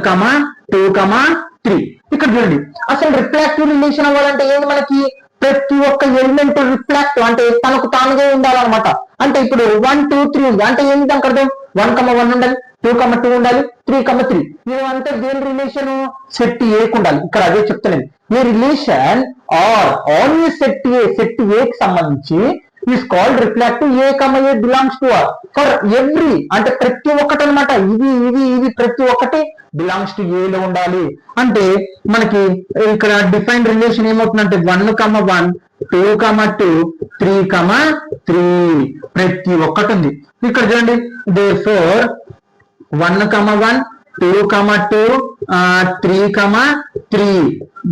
2, 3. ఇక్కడ చూడండి అసలు రిఫ్లాక్టివ్ రిలేషన్ అవ్వాలంటే ఏంటి మనకి, ప్రతి ఒక్క ఎలిమెంట్ రిఫ్లాక్ట్ అంటే తనకు తానుగా ఉండాలన్నమాట. అంటే ఇప్పుడు 1, 2, 3 ఉంది అంటే ఏంటి అక్కడ 1, 1 ఉండాలి, 2, 2 ఉండాలి, 3, 3. ఇదంతా దేని రిలేషన్ సెట్ ఏ కు ఉండాలి. ఇక్కడ అదే చెప్తలేదు. A relation R on a set A కి సంబంధించి is called reflective A A belongs to R for every అంటే ప్రతి ఒక్కటి అనమాట. ఇది ప్రతి ఒక్కటి బిలాంగ్స్ టు ఏ లో ఉండాలి. అంటే మనకి ఇక్కడ డిఫైన్ రిలేషన్ ఏమవుతుందంటే 1, 1, 2, 2, 3, 3 ప్రతి ఒక్కటి ఉంది. ఇక్కడ చూడండి therefore 1, 1, 2, 2, 3, 3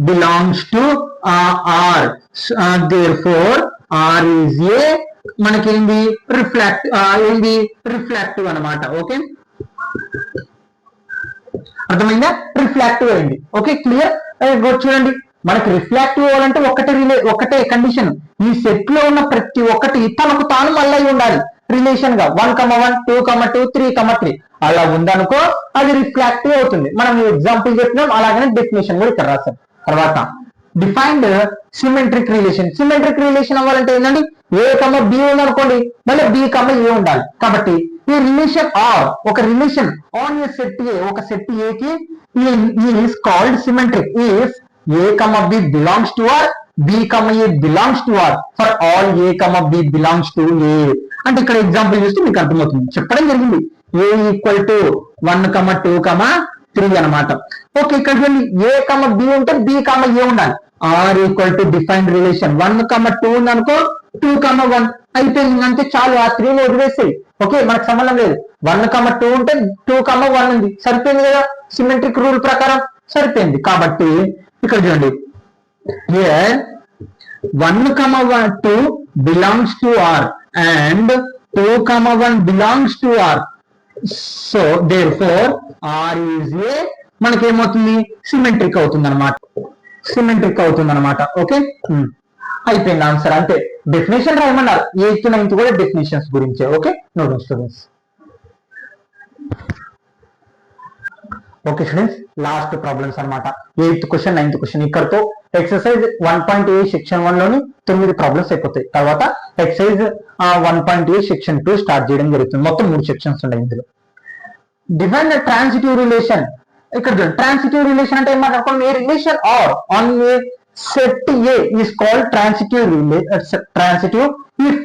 belongs to R. Therefore R is a మనకేంది రిఫ్లాక్టివ్ అనమాట. ఓకే అర్థమైందా, రిఫ్లాక్టివ్ అయింది. Okay clear. చూడండి మనకి రిఫ్లాక్టివ్ అవ్వాలంటే ఒకటే కండిషన్, ఈ సెట్ లో ఉన్న ప్రతి ఒక్కటి తనకు తాను మళ్ళీ ఉండాలి రిలేషన్ గా. 1, 1, 2, 2, 3, 3 అలా ఉందనుకో అది రిఫ్లాక్టివ్ అవుతుంది. మనం ఎగ్జాంపుల్ చెప్పినాం, అలాగనే డెఫినేషన్ కూడా ఇక్కడ రాసాం. తర్వాత defined symmetric relation. Symmetric relation అవ్వాలంటే ఏంటండి, ఏ బి ఉందనుకోండి మళ్ళీ బి ఏ ఉండాలి. కాబట్టి ఈ రిలేషన్ ఆర్ ఒక relation on a set A ఒక సెట్ ఏ కి is called symmetric if A B belongs to R B A belongs to R for all A B belongs to A. అంటే ఇక్కడ example చూస్తే మీకు అర్థమవుతుంది, చెప్పడం జరిగింది. ఏ ఈక్వల్ టు 1, 2, 3 అనమాట. ఓకే ఇక్కడ చూడండి ఏ బి ఉంటే బి ఏ ఉండాలి. R equal to defined relation 1, 2 ఉంది అనుకో 2, 1 అయిపోయింది అంటే చాలు, ఆ 3 వదిలేసేయి. ఓకే మనకు సంబంధం లేదు. 1, 2 ఉంటే 2, 1 ఉంది, సరిపోయింది కదా, సిమెట్రిక్ రూల్ ప్రకారం సరిపోయింది. కాబట్టి ఇక్కడ చూడండి 1, 2 belongs to R and 2, 1 belongs to R. So therefore R is a మనకేమవుతుంది సిమెట్రిక్ అవుతుంది అనమాట. ఓకే అయిపోయింది ఆన్సర్ అంతే. డెఫినేషన్ రాయమన్నారు 8th 9th కూడా డెఫినేషన్స్ గురించే. Okay note students. Okay students last problems అనమాట. 8th క్వశ్చన్ 9th క్వశ్చన్ ఇక్కడతో ఎక్సర్సైజ్ 1.a సెక్షన్ 1 లోని 9 ప్రాబ్లమ్స్ అయిపోతాయి. తర్వాత ఎక్సర్సైజ్ 1.a సెక్షన్ 2 స్టార్ట్ చేయడం జరుగుతుంది. మొత్తం 3 సెక్షన్స్ ఉన్నాయి ఇందులో. Define the transitive relation. ఇక్కడ ట్రాన్సిటివ్ రిలేషన్ అంటే ఏమంటారు, a relation R on a set A is called transitive if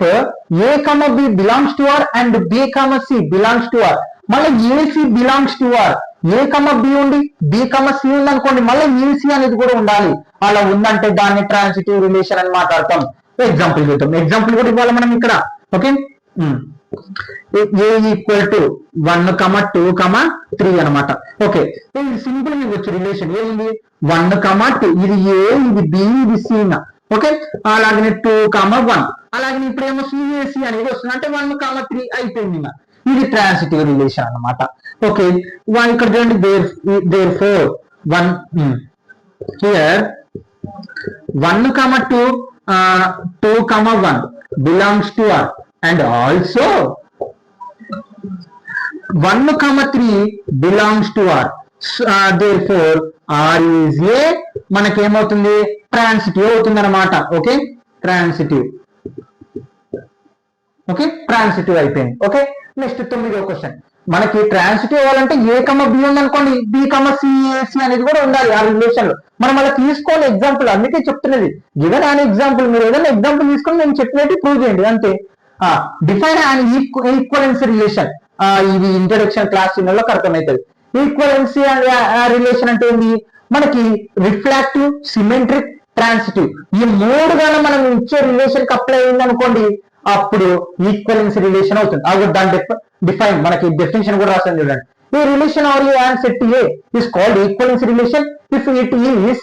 A B belongs to R and B C belongs to R. మళ్ళీ AC belongs to R, A B ఉండి B C ఉంది అనుకోండి, మళ్ళీ ఏసి అనేది కూడా ఉండాలి. అలా ఉందంటే దాన్ని ట్రాన్సిటివ్ రిలేషన్ అని మాట్లాడతాం. ఎగ్జాంపుల్ చూద్దాం, ఎగ్జాంపుల్ కూడా ఇవ్వాలి మనం ఇక్కడ. ఓకే ఏ ఈక్వల్ టు 1, 2, 3 అనమాట. ఓకే ఇది సింపుల్ గా ఇవ్వచ్చు రిలేషన్. ఏముంది 1, 2 ఇది ఏ ఇది బి ఇది సి. ఓకే అలాగే 2, 1 అలాగే ఇప్పుడు ఏమో సిఏసి అనేది వస్తుంది అంటే 1, 3 అయిపోయింది. ఇది ట్రాన్సిటివ్ రిలేషన్ అనమాట. ఓకే ఇక్కడ చూడండి therefore 1 here 1, 2, 1 belongs to R and also 1, 3 belongs to R. Therefore R is a మనకేమవుతుంది ట్రాన్సిటివ్ అవుతుంది అనమాట. Okay transitive. ఓకే ట్రాన్సిటివ్ అయిపోయింది. ఓకే నెక్స్ట్ 9వ క్వశ్చన్. మనకి ట్రాన్సిటివ్ అవ్వాలంటే ఏ బి ఉంది అనుకోండి, బి సిఏసి అనేది కూడా ఉండాలి ఆ రిలేషన్ లో. మనం అలా తీసుకోవాలి ఎగ్జాంపుల్, అందుకే చెప్తున్నది గివెన్ అనే ఎగ్జాంపుల్. మీరు ఏదైనా ఎగ్జాంపుల్ తీసుకొని నేను చెప్పినట్టు ప్రూవ్ చేయండి అంతే. డిఫైన్ అండ్ ఈక్వలెన్స్ రిలేషన్, ఇది ఇంట్రడక్షన్ క్లాస్ లోకి అర్థమవుతుంది. ఈక్వలెన్సీ రిలేషన్ అంటే ఏంటి, మనకి రిఫ్లాక్టివ్, సిమెట్రిక్, ట్రాన్సిటివ్ ఈ మూడు గానే మనం ఇచ్చే రిలేషన్ కి అప్లై అయింది అనుకోండి, అప్పుడు ఈక్వలెన్సీ రిలేషన్ అవుతుంది. అవి దాని డిఫైన్ మనకి డెఫినేషన్ కూడా రాసింది చూడండి. ఈ relation R and set A is called equivalency relation if it is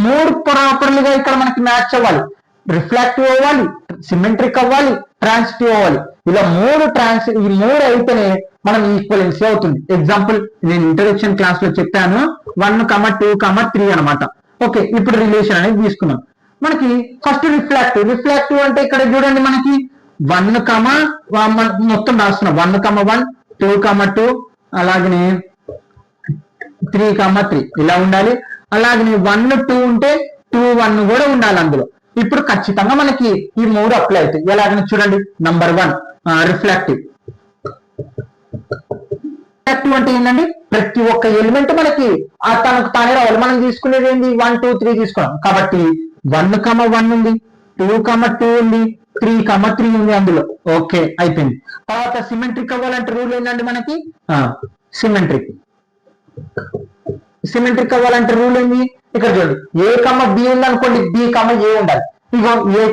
మూడు ప్రాపర్లీగా ఇక్కడ మనకి మ్యాచ్ అవ్వాలి. రిఫ్లాక్టివ్ అవ్వాలి, సిమెట్రిక్ అవ్వాలి, ట్రాన్సిటివ్ అవ్వాలి. ఇలా ఈ మూడు అయితేనే మనం ఈక్వలెన్సీ అవుతుంది. ఎగ్జాంపుల్ నేను ఇంట్రడక్షన్ క్లాస్ లో చెప్పాను 1, 2, 3 అనమాట. ఓకే, ఇప్పుడు రిలేషన్ అనేది తీసుకున్నాం. మనకి ఫస్ట్ రిఫ్లాక్టివ్ అంటే ఇక్కడ చూడండి మనకి 1, మొత్తం రాస్తున్నాం 1, 1, 2, 2 అలాగనే 3, 3 ఇలా ఉండాలి. అలాగనే 1, 2 ఉంటే 2, 1 కూడా ఉండాలి అందులో. ఇప్పుడు ఖచ్చితంగా మనకి ఈ మూడు అప్లై అవుతాయి. ఎలాగని చూడండి. నంబర్ 1 రిఫ్లాక్టివ్ అంటే ఏంటండి, ప్రతి ఒక్క ఎలిమెంట్ మనకి తనకు తానే రావాలి. మనం తీసుకునేది ఏంది 1, 2, 3 తీసుకున్నాం కాబట్టి 1, 1 ఉంది, 2, 2 ఉంది, 3, 3 ఉంది అందులో. ఓకే, అయిపోయింది. తర్వాత సిమెట్రిక్ అవ్వాలంటే రూల్ ఏంటండి మనకి, సిమెట్రిక్ అవ్వాలంటే రూల్ ఏంది, ఇక్కడ చూడండి ఏ బి ఉంది అనుకోండి, బి ఏ ఉండాలి. ఇగో ఏ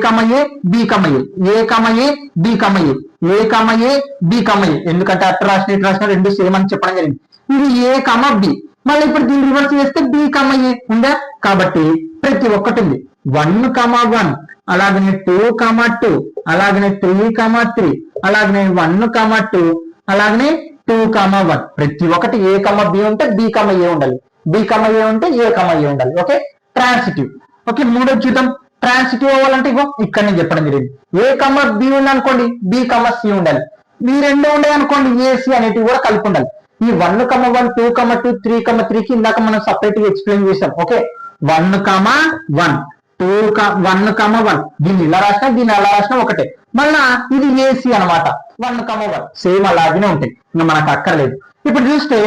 బి ఎందుకంటే అట్ట రాసిన రెండు సేమ్ అని చెప్పడం జరిగింది. ఇది ఏ బి. మళ్ళీ ఇప్పుడు దీన్ని రివర్స్ చేస్తే బి ఏ ఉందా, కాబట్టి ప్రతి ఒక్కటి ఉంది. 1, 1 అలాగనే 2, 2 అలాగనే 3, 3 అలాగనే 1, 2 అలాగనే 2, 1 ప్రతి ఒక్కటి ఏ బి ఉంటే బి ఏ ఉండాలి, బి ఏ ఉంటే ఏ ఉండాలి. Okay, transitive. ఓకే, మూడోది చూద్దాం. ట్రాన్సిటివ్ అవ్వాలంటే ఇగో ఇక్కడ నేను చెప్పడం జరిగింది. ఏ బి ఉంది అనుకోండి, బి సి ఉండాలి. బి రెండు ఉండే అనుకోండి, ఏసి అనేటివి కూడా కలిపి ఉండాలి. ఈ 1, 1, 2, 2, 3, 3 కి ఇందాక మనం సపరేట్ గా ఎక్స్ప్లెయిన్ చేసాం. ఓకే, 1, 1 2, 1, 1 దీన్ని ఇలా రాసినా దీన్ని అలా రాసినా ఒకటే. మళ్ళా ఇది ఏసి అనమాట. 1, 1 సేమ్ అలాగే ఉంటాయి, ఇంకా మనకు అక్కర్లేదు. ఇప్పుడు చూస్తే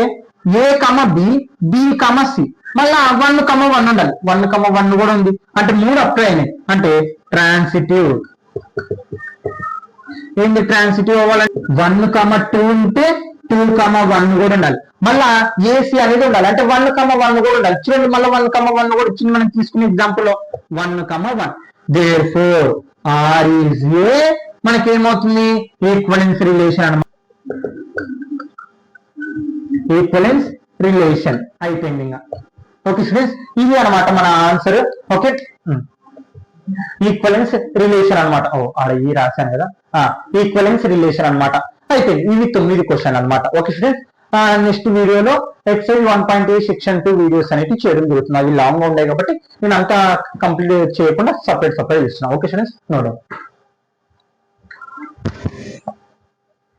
ఏ బి, బి సి మళ్ళా 1, 1 ఉండాలి. 1, 1 కూడా ఉంది అంటే మూడు అప్లై అయినాయి. అంటే ట్రాన్సిటివ్. ఏంటి ట్రాన్సిటివ్ అవ్వాలంటే 1, 2 ఉంటే 2, 1 కూడా ఉండాలి. మళ్ళా ఏసీ అనేది ఉండాలి. అంటే 1, 1 కూడా ఉండాలి. చూడండి మళ్ళీ 1, 1 కూడా వచ్చింది మనం తీసుకునే ఎగ్జాంపుల్ లో 1, 1 therefore R is a మనకి ఏమవుతుంది, ఈక్వలెన్స్ రిలేషన్ అన్నమాట. ఈక్వలెన్స్ రిలేషన్ అయిపోయింది ఇంకా. ఓకే స్టూడెంట్స్, ఇది అనమాట మన ఆన్సర్. ఓకే, ఈక్వలెన్స్ రిలేషన్ అనమాట. ఆడ ఈ రాశాను కదా, ఈక్వలెన్స్ రిలేషన్ అనమాట. అయిపోయింది. ఇవి 9 క్వశ్చన్ అనమాట. ఓకే స్టూడెంట్స్, నెక్స్ట్ వీడియోలో ఎక్సైజ్ 1.8 సెక్షన్ 2 వీడియోస్ అనేవి చేయడం జరుగుతుంది. అవి లాంగ్ గా ఉంటాయి కాబట్టి నేను అంతా కంప్లీట్ చేయకుండా సపరేట్ చేస్తున్నాను. Okay students, no doubt.